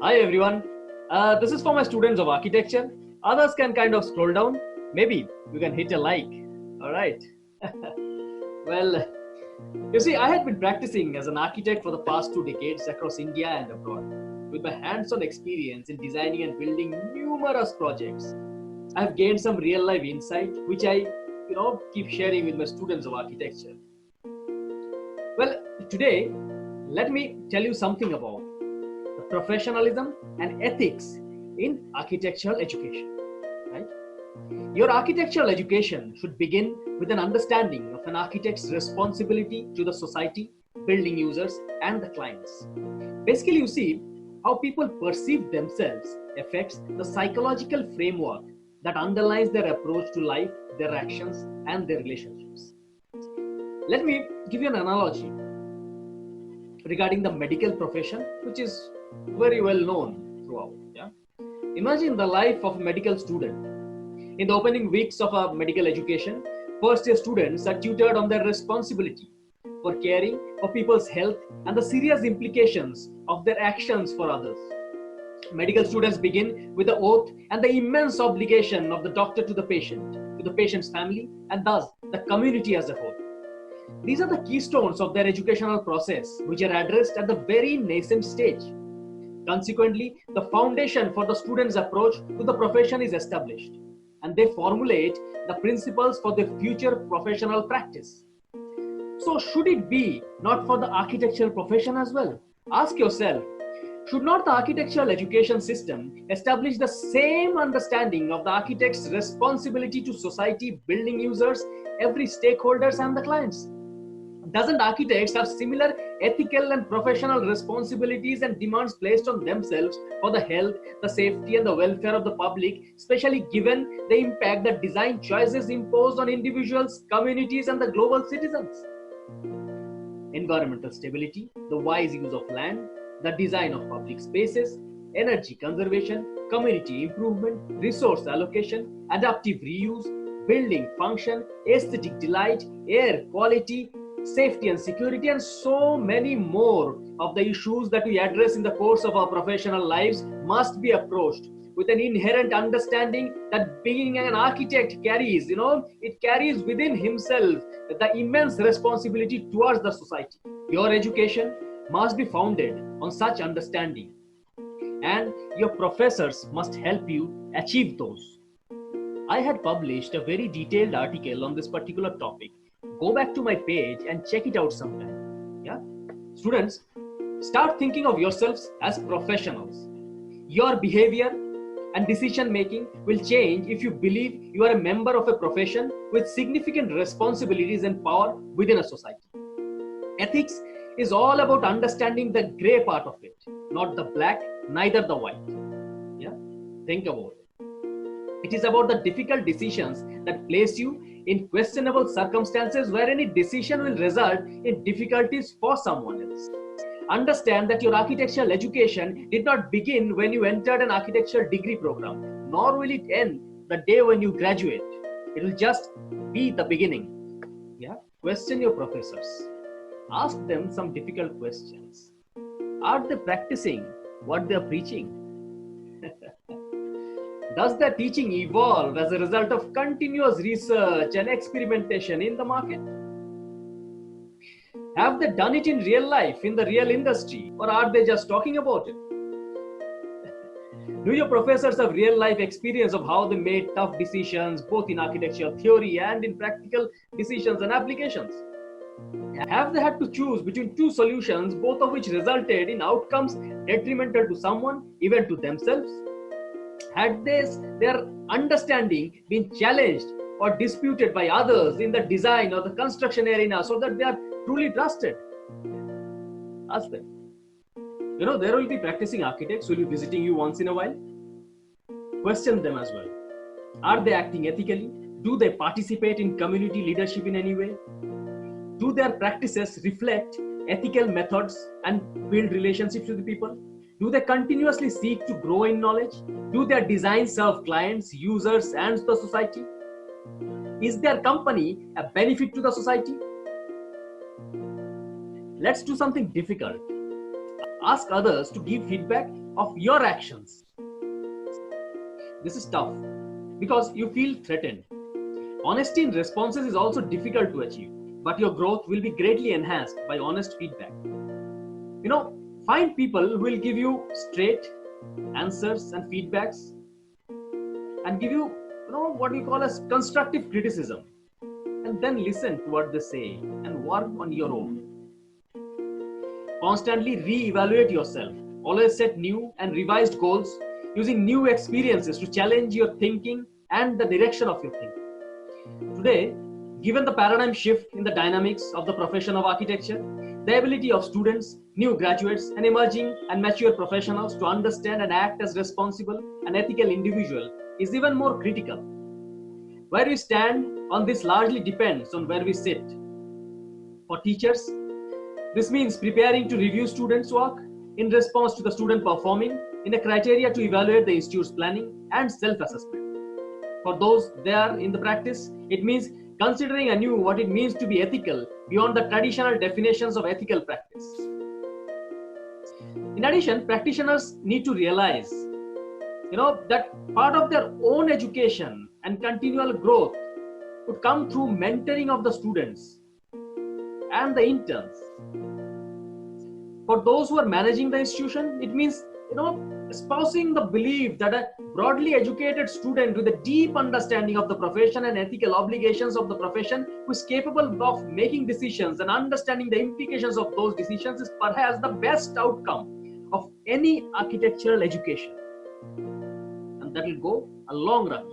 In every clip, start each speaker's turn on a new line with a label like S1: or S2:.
S1: Hi everyone. This is for my students of architecture. Others can kind of scroll down. Maybe you can hit a like. All right. Well, you see, I had been practicing as an architect for the past 2 decades across India and abroad, with my hands-on experience in designing and building numerous projects. I have gained some real-life insight, which I keep sharing with my students of architecture. Well, today, let me tell you something about the professionalism and ethics in architectural education. Right? Your architectural education should begin with an understanding of an architect's responsibility to the society, building users, and the clients. Basically, you see how people perceive themselves affects the psychological framework that underlies their approach to life, their actions, and their relationships. Let me give you an analogy regarding the medical profession, which is very well known throughout. Yeah? Imagine the life of a medical student. In the opening weeks of a medical education, first year students are tutored on their responsibility for caring for people's health and the serious implications of their actions for others. Medical students begin with the oath and the immense obligation of the doctor to the patient's family, and thus the community as a whole. These are the keystones of their educational process, which are addressed at the very nascent stage. Consequently, the foundation for the student's approach to the profession is established, and they formulate the principles for their future professional practice. So, should it be not for the architectural profession as well? Ask yourself, should not the architectural education system establish the same understanding of the architect's responsibility to society, building users, every stakeholders, and the clients? Doesn't architects have similar ethical and professional responsibilities and demands placed on themselves for the health, the safety, and the welfare of the public, especially given the impact that design choices impose on individuals, communities, and the global citizens? Environmental stability, the wise use of land, the design of public spaces, energy conservation, community improvement, resource allocation, adaptive reuse, building function, aesthetic delight, air quality, safety and security, and so many more of the issues that we address in the course of our professional lives must be approached with an inherent understanding that being an architect it carries within himself the immense responsibility towards the society. Your education must be founded on such understanding, and your professors must help you achieve those. I had published a very detailed article on this particular topic. Go back to my page and check it out sometime. Yeah? Students, start thinking of yourselves as professionals. Your behavior and decision making will change if you believe you are a member of a profession with significant responsibilities and power within a society. Ethics is all about understanding the gray part of it, not the black, neither the white. Yeah? Think about it. It is about the difficult decisions that place you in questionable circumstances where any decision will result in difficulties for someone else. Understand that your architectural education did not begin when you entered an architectural degree program, nor will it end the day when you graduate. It will just be the beginning. Yeah? Question your professors. Ask them some difficult questions. Are they practicing what they are preaching? Does their teaching evolve as a result of continuous research and experimentation in the market? Have they done it in real life, in the real industry, or are they just talking about it? Do your professors have real life experience of how they made tough decisions, both in architectural theory and in practical decisions and applications? Have they had to choose between two solutions, both of which resulted in outcomes detrimental to someone, even to themselves? Had their understanding been challenged or disputed by others in the design or the construction arena so that they are truly trusted? Ask them. There will be practicing architects who will be visiting you once in a while. Question them as well. Are they acting ethically? Do they participate in community leadership in any way? Do their practices reflect ethical methods and build relationships with the people? Do they continuously seek to grow in knowledge? Do their designs serve clients, users, and the society? Is their company a benefit to the society? Let's do something difficult. ask others to give feedback of your actions. This is tough because you feel threatened. Honesty in responses is also difficult to achieve, but your growth will be greatly enhanced by honest feedback. Find people who will give you straight answers and feedbacks and give you, what we call as constructive criticism, and then listen to what they say and work on your own. Constantly re-evaluate yourself. Always set new and revised goals using new experiences to challenge your thinking and the direction of your thinking. Today, given the paradigm shift in the dynamics of the profession of architecture, the ability of students, new graduates, and emerging and mature professionals to understand and act as responsible and ethical individuals is even more critical. Where we stand on this largely depends on where we sit. For teachers, this means preparing to review students' work in response to the student performing in a criteria to evaluate the institute's planning and self-assessment. For those there in the practice, it means considering anew what it means to be ethical beyond the traditional definitions of ethical practice. In addition, practitioners need to realize, that part of their own education and continual growth would come through mentoring of the students and the interns. For those who are managing the institution, it means, espousing the belief that a broadly educated student with a deep understanding of the profession and ethical obligations of the profession, who is capable of making decisions and understanding the implications of those decisions, is perhaps the best outcome of any architectural education. And that will go a long run.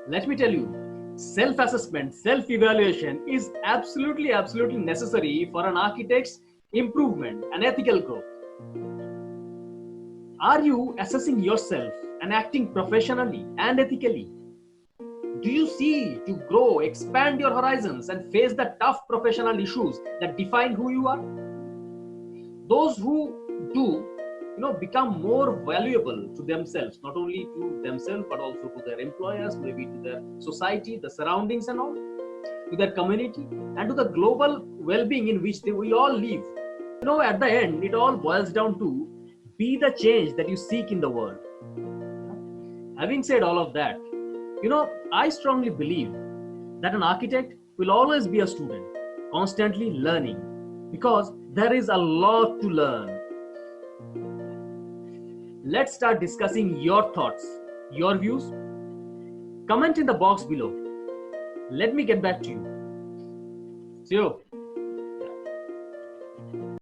S1: Let me tell you, self-assessment, self-evaluation is absolutely necessary for an architect's improvement and ethical growth. Are you assessing yourself and acting professionally and ethically? Do you see to grow, expand your horizons, and face the tough professional issues that define who you are? Those who do, become more valuable to themselves, not only to themselves, but also to their employers, maybe to their society, the surroundings and all, to their community, and to the global well-being in which we all live. At the end, it all boils down to be the change that you seek in the world. Having said all of that, I strongly believe that an architect will always be a student, constantly learning, because there is a lot to learn. Let's start discussing your thoughts, your views. Comment in the box below. Let me get back to you. See you.